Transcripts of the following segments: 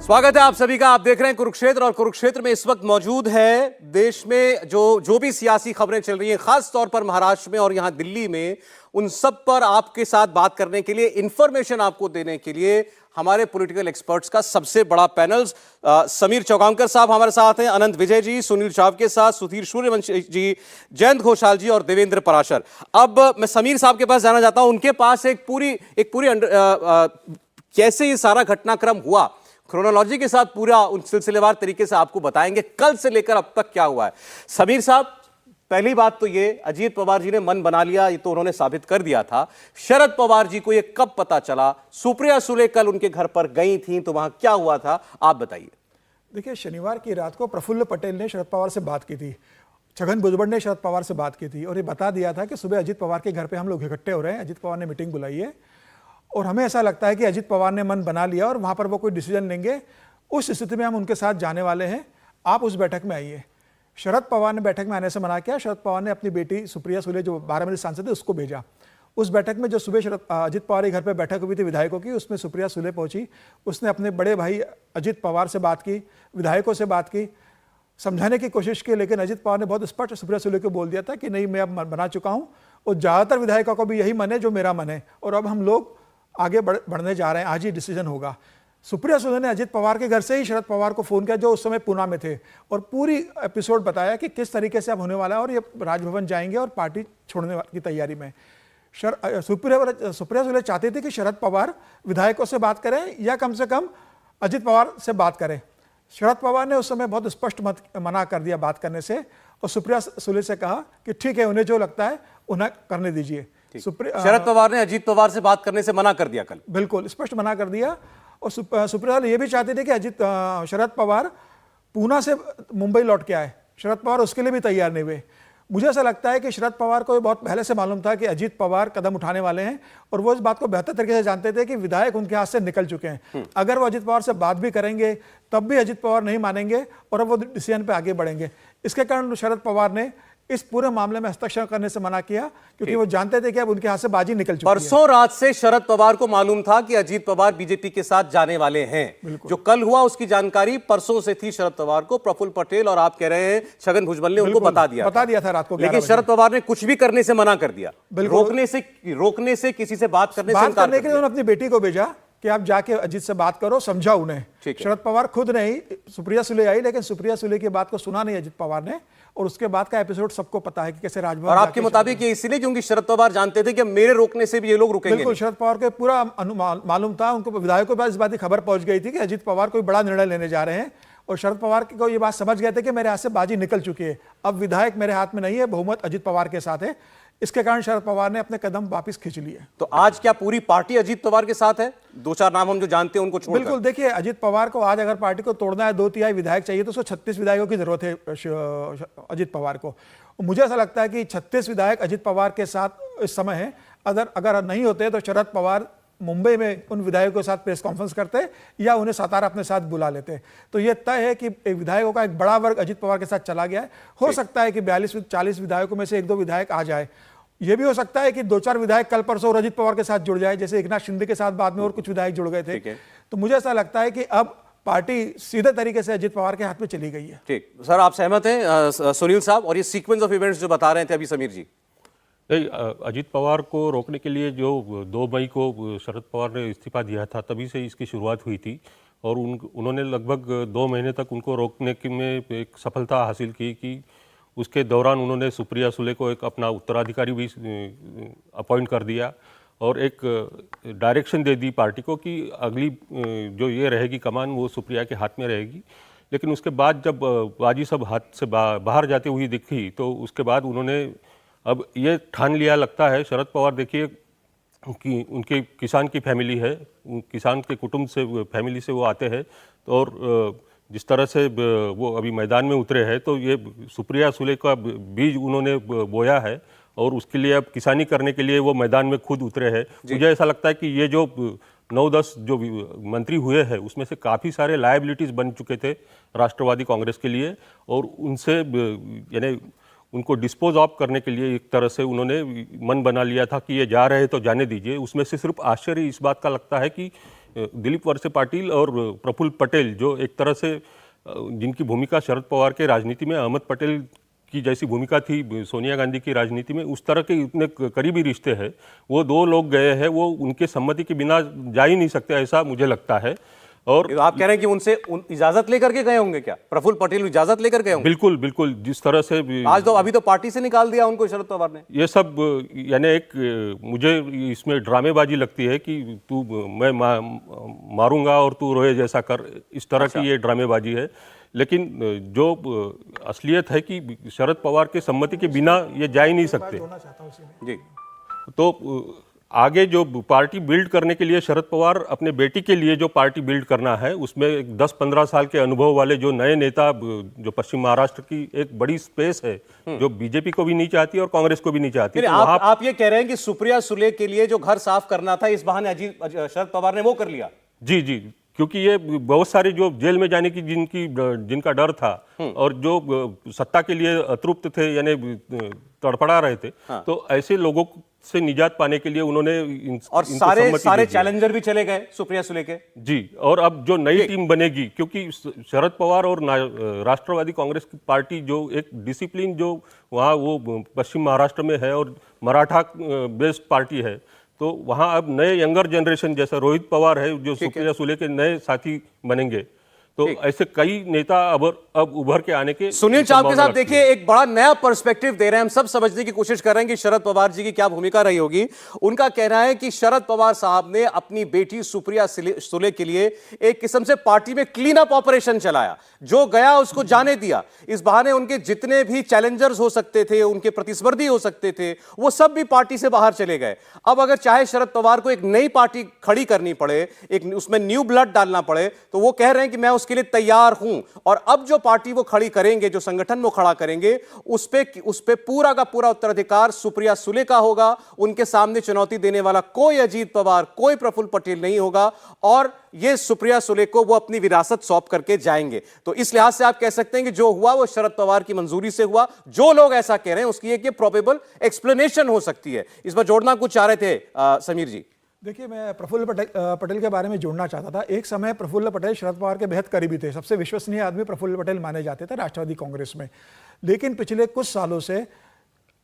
स्वागत है आप सभी का। आप देख रहे हैं कुरुक्षेत्र, और कुरुक्षेत्र में इस वक्त मौजूद है देश में जो भी सियासी खबरें चल रही हैं, खास तौर पर महाराष्ट्र में और यहां दिल्ली में, उन सब पर आपके साथ बात करने के लिए, इंफॉर्मेशन आपको देने के लिए हमारे पॉलिटिकल एक्सपर्ट्स का सबसे बड़ा पैनल। समीर चौगांवकर साहब हमारे साथ हैं, अनंत विजय जी, सुनील चाव के साथ सुधीर सूर्यवंशी जी, जयंत घोषाल जी और देवेंद्र पराशर। अब मैं समीर साहब के पास जाना चाहता हूं। उनके पास एक पूरी कैसे ये सारा घटनाक्रम हुआ, क्रोनोलॉजी के साथ पूरा उन सिलसिलेवार तरीके से आपको बताएंगे, कल से लेकर अब तक क्या हुआ है। समीर साहब, पहली बात तो ये, अजीत पवार जी ने मन बना लिया, ये तो उन्होंने साबित कर दिया था। शरद पवार जी को ये कब पता चला? सुप्रिया सुले कल उनके घर पर गई थी, तो वहां क्या हुआ था, आप बताइए। देखिए, शनिवार की रात को प्रफुल्ल पटेल ने शरद पवार से बात की थी, छगन भुजबल ने शरद पवार से बात की थी और ये बता दिया था कि सुबह अजीत पवार के घर पे हम लोग इकट्ठे हो रहे हैं, अजीत पवार ने मीटिंग बुलाई है और हमें ऐसा लगता है कि अजीत पवार ने मन बना लिया और वहाँ पर वो कोई डिसीजन लेंगे। उस स्थिति में हम उनके साथ जाने वाले हैं, आप उस बैठक में आइए। शरद पवार ने बैठक में आने से मना किया। शरद पवार ने अपनी बेटी सुप्रिया सुले, जो बारामती सांसद है, उसको भेजा। उस बैठक में जो सुबह अजीत पवार के घर पर बैठक हुई थी विधायकों की, उसमें सुप्रिया सुले पहुंची। उसने अपने बड़े भाई अजीत पवार से बात की, विधायकों से बात की, समझाने की कोशिश की, लेकिन अजीत पवार ने बहुत स्पष्ट सुप्रिया सुले को बोल दिया था कि नहीं, मैं अब बना चुका हूँ और ज़्यादातर विधायकों को भी यही मन है जो मेरा मन है और अब हम लोग आगे बढ़ने जा रहे हैं, आज ही डिसीजन होगा। सुप्रिया सुले ने अजीत पवार के घर से ही शरद पवार को फ़ोन किया, जो उस समय पूना में थे, और पूरी एपिसोड बताया कि किस तरीके से अब होने वाला है और ये राजभवन जाएंगे और पार्टी छोड़ने की तैयारी में। सुप्रिया सुले चाहती थी कि शरद पवार विधायकों से बात करें या कम से कम अजीत पवार से बात करें। शरद पवार ने उस समय बहुत स्पष्ट मना कर दिया बात करने से और सुप्रिया सुले से कहा कि ठीक है, उन्हें जो लगता है उन्हें करने दीजिए। शरद पवार ने अजीत पवार से बात करने से मना कर दिया कल, बिल्कुल स्पष्ट मना कर दिया। और सुप्रिया ये भी चाहते थे कि शरद पवार पूना से मुंबई लौट के आए। शरद पवार उसके लिए भी तैयार नहीं हुए। मुझे ऐसा लगता है कि शरद पवार को बहुत पहले से मालूम था कि अजीत पवार कदम उठाने वाले हैं और वो इस बात को बेहतर तरीके से जानते थे कि विधायक उनके हाथ से निकल चुके हैं। अगर वो अजीत पवार से बात भी करेंगे तब भी अजीत पवार नहीं मानेंगे और अब वो डिसीजन पे आगे बढ़ेंगे। इसके कारण शरद पवार ने इस पूरे मामले में हस्तक्षेप करने से मना किया, क्योंकि वो जानते थे कि अब उनके हाथ से बाजी निकल चुकी है। परसों रात से शरद पवार को मालूम था कि अजीत पवार बीजेपी के साथ जाने वाले हैं। जो कल हुआ उसकी जानकारी परसों से थी शरद पवार को। प्रफुल्ल पटेल और आप कह रहे हैं छगन भुजबल ने उनको बता दिया था रात को, लेकिन शरद पवार ने कुछ भी करने से मना कर दिया। रोकने से किसी से बात करने से इनकार कर दिया। उन्होंने अपनी बेटी को भेजा कि आप जाके अजीत से बात करो, समझाओ उन्हें। शरद पवार खुद नहीं, सुप्रिया सुले आई, लेकिन सुप्रिया सुले की बात को सुना नहीं अजीत पवार ने। और उसके बाद का एपिसोड सबको पता है कि कैसे राजभवन। और आपके मुताबिक ये इसलिए क्योंकि शरद पवार जानते थे कि मेरे रोकने से भी ये लोग रुकेंगे। बिल्कुल, शरद पवार को पूरा मालूम था, उनको विधायकों के पास इस बात की खबर पहुंच गई थी कि अजीत पवार कोई बड़ा निर्णय लेने जा रहे हैं और शरद पवार को ये बात समझ गए थे कि मेरे हाथ से बाजी निकल चुकी है, अब विधायक मेरे हाथ में नहीं है, बहुमत अजीत पवार के साथ है। इसके कारण शरद पवार ने अपने कदम वापस खींच लिए। तो आज क्या पूरी पार्टी अजीत पवार के साथ है? दो चार नाम हम जो जानते हैं उनको छोड़कर। बिल्कुल, देखिए, अजीत पवार को आज अगर पार्टी को तोड़ना है, 2/3 विधायक चाहिए, तो उसको 36 विधायकों की जरूरत है अजीत पवार को। मुझे ऐसा लगता है कि 36 विधायक अजीत पवार के साथ इस समय है। अगर नहीं होते तो शरद पवार मुंबई में उन विधायकों के साथ प्रेस कॉन्फ्रेंस करते या उन्हें सातारा अपने साथ बुला लेते। तो यह तय है कि विधायकों का एक बड़ा वर्ग अजीत पवार के साथ चला गया है। हो सकता है कि 42-40 विधायकों में से 1-2 विधायक आ जाए। यह भी हो सकता है कि 2-4 विधायक कल परसों और अजीत पवार के साथ जुड़ जाए, जैसे एकनाथ शिंदे के साथ बाद में और कुछ विधायक जुड़ गए थे। तो मुझे ऐसा लगता है कि अब पार्टी सीधे तरीके से अजीत पवार के हाथ में चली गई है। ठीक सर, आप सहमत हैं सुनील साहब? और ये सीक्वेंस ऑफ इवेंट्स जो बता रहे थे अभी समीर जी, अजीत पवार को रोकने के लिए जो 2 मई को शरद पवार ने इस्तीफा दिया था, तभी से इसकी शुरुआत हुई थी और उन्होंने लगभग 2 महीने तक उनको रोकने में एक सफलता हासिल की कि उसके दौरान उन्होंने सुप्रिया सुले को एक अपना उत्तराधिकारी भी अपॉइंट कर दिया और एक डायरेक्शन दे दी पार्टी को कि अगली जो ये रहेगी कमान वो सुप्रिया के हाथ में रहेगी। लेकिन उसके बाद जब बाजी सब हाथ से बाहर जाती हुई दिखी तो उसके बाद उन्होंने अब ये ठान लिया, लगता है शरद पवार, देखिए कि उनके किसान की फैमिली है, किसान के कुटुंब से फैमिली से वो आते हैं, तो और जिस तरह से वो अभी मैदान में उतरे हैं तो ये सुप्रिया सुले का बीज उन्होंने बोया है और उसके लिए अब किसानी करने के लिए वो मैदान में खुद उतरे हैं। मुझे ऐसा लगता है कि ये जो 9-10 जो मंत्री हुए हैं उसमें से काफ़ी सारे लायबिलिटीज़ बन चुके थे राष्ट्रवादी कांग्रेस के लिए और उनसे यानी उनको डिस्पोज ऑफ करने के लिए एक तरह से उन्होंने मन बना लिया था कि ये जा रहे हैं तो जाने दीजिए। उसमें से सिर्फ आश्चर्य इस बात का लगता है कि दिलीप वळसे पाटील और प्रफुल्ल पटेल जो एक तरह से जिनकी भूमिका शरद पवार के राजनीति में अहमद पटेल की जैसी भूमिका थी सोनिया गांधी की राजनीति में, उस तरह के इतने करीबी रिश्ते हैं, वो दो लोग गए हैं, वो उनके सम्मति के बिना जा ही नहीं सकते, ऐसा मुझे लगता है। और तो आप कह रहे हैं कि उनसे इजाजत लेकर के गए होंगे क्या? प्रफुल्ल पटेल इजाजत लेकर गए होंगे? बिल्कुल बिल्कुल, जिस तरह से आज तो अभी तो पार्टी से निकाल दिया उनको शरद पवार ने। ये सब यानी एक मुझे इसमें ड्रामेबाजी लगती है कि मैं मारूंगा और तू रोए जैसा कर, इस तरह की ये ड्रामेबाजी है। लेकिन जो असलियत है कि शरद पवार के सम्मति के बिना ये जा ही नहीं सकते। जी, तो आगे जो पार्टी बिल्ड करने के लिए शरद पवार अपने बेटी के लिए जो पार्टी बिल्ड करना है, उसमें 10-15 साल के अनुभव वाले जो नए नेता, जो पश्चिम महाराष्ट्र की एक बड़ी स्पेस है, जो बीजेपी को भी नहीं चाहती और कांग्रेस को भी नहीं चाहती। तो आप ये कह रहे हैं कि सुप्रिया सुले के लिए जो घर साफ करना था, इस बहाने शरद पवार ने वो कर लिया? जी जी, क्योंकि ये बहुत सारे जो जेल में जाने की जिनका डर था और जो सत्ता के लिए अतृप्त थे, यानी तड़पड़ा रहे थे, तो ऐसे लोगों से निजात पाने के लिए उन्होंने और सारे चैलेंजर भी चले गए सुप्रिया सुले के। जी, और अब जो नई टीम बनेगी, क्योंकि शरद पवार और राष्ट्रवादी कांग्रेस की पार्टी जो एक डिसिप्लिन जो वहाँ वो पश्चिम महाराष्ट्र में है और मराठा बेस्ड पार्टी है, तो वहाँ अब नए यंगर जनरेशन जैसा रोहित पवार है जो सुप्रिया सुले के नए साथी बनेंगे, तो ऐसे कई नेता अब उभर के आने के। सुनील चाव के साथ देखिए एक बड़ा नया पर्सपेक्टिव दे रहे हैं, हम सब समझने की कोशिश कर रहे हैं कि शरद पवार जी की क्या भूमिका रही होगी। उनका कहना है कि शरद पवार साहब ने अपनी बेटी सुप्रिया सुले के लिए एक किस्म से पार्टी में क्लीन अप ऑपरेशन चलाया, जो गया उसको जाने दिया। इस बहाने उनके जितने भी चैलेंजर्स हो सकते थे, उनके प्रतिस्पर्धी हो सकते थे, वो सब भी पार्टी से बाहर चले गए। अब अगर चाहे शरद पवार को एक नई पार्टी खड़ी करनी पड़े, एक उसमें न्यू ब्लड डालना पड़े, तो वो कह रहे हैं कि मैं उसके लिए तैयार हूं। और अब जो पार्टी वो खड़ी करेंगे, जो संगठन वो खड़ा करेंगे, उस पे पूरा का पूरा उत्तराधिकार सुप्रिया सुले का होगा। उनके सामने चुनौती देने वाला कोई अजीत पवार, कोई प्रफुल्ल पटेल नहीं होगा, और ये सुप्रिया सुले को वो अपनी विरासत सौंप करके जाएंगे। तो इस लिहाज से आप कह सकते हैं कि जो हुआ वो शरद पवार की मंजूरी से हुआ। जो लोग ऐसा कह रहे हैं उसकी एक प्रोबेबल एक्सप्लेनेशन हो सकती है। इस पर जोड़ना कुछ चाह रहे थे समीर जी? देखिए, मैं प्रफुल्ल पटेल के बारे में जोड़ना चाहता था। एक समय प्रफुल्ल पटेल शरद पवार के बेहद करीबी थे, सबसे विश्वसनीय आदमी प्रफुल्ल पटेल माने जाते थे राष्ट्रवादी कांग्रेस में। लेकिन पिछले कुछ सालों से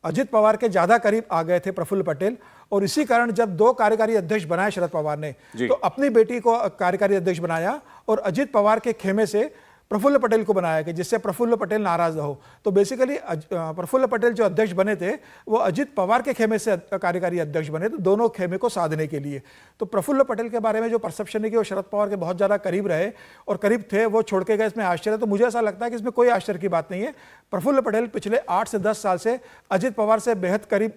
अजित पवार के ज्यादा करीब आ गए थे प्रफुल्ल पटेल, और इसी कारण जब 2 कार्यकारी अध्यक्ष बनाए शरद पवार ने, तो अपनी बेटी को कार्यकारी अध्यक्ष बनाया और अजित पवार के खेमे से प्रफुल्ल पटेल को बनाया कि जिससे प्रफुल्ल पटेल नाराज हो। तो बेसिकली प्रफुल्ल पटेल जो अध्यक्ष बने थे वो अजित पवार के खेमे से कार्यकारी अध्यक्ष बने, तो दोनों खेमे को साधने के लिए। तो प्रफुल्ल पटेल के बारे में जो परसेप्शन है कि वो शरद पवार के बहुत ज़्यादा करीब रहे और करीब थे, वो छोड़ के गए, इसमें आश्चर्य। तो मुझे ऐसा लगता है कि इसमें कोई आश्चर्य की बात नहीं है। प्रफुल्ल पटेल पिछले 8 से 10 साल से अजित पवार से बेहद करीब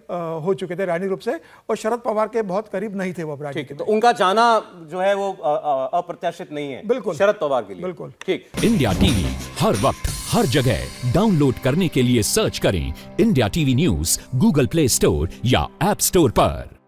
हो चुके थे राजनीतिक रूप से, और शरद पवार के बहुत करीब नहीं थे वो राजनीति में। तो उनका जाना जो है वो अप्रत्याशित नहीं है, बिल्कुल शरद पवार के लिए। बिल्कुल ठीक। इंडिया टीवी हर वक्त हर जगह डाउनलोड करने के लिए सर्च करें India TV news Google play store या ऐप स्टोर पर।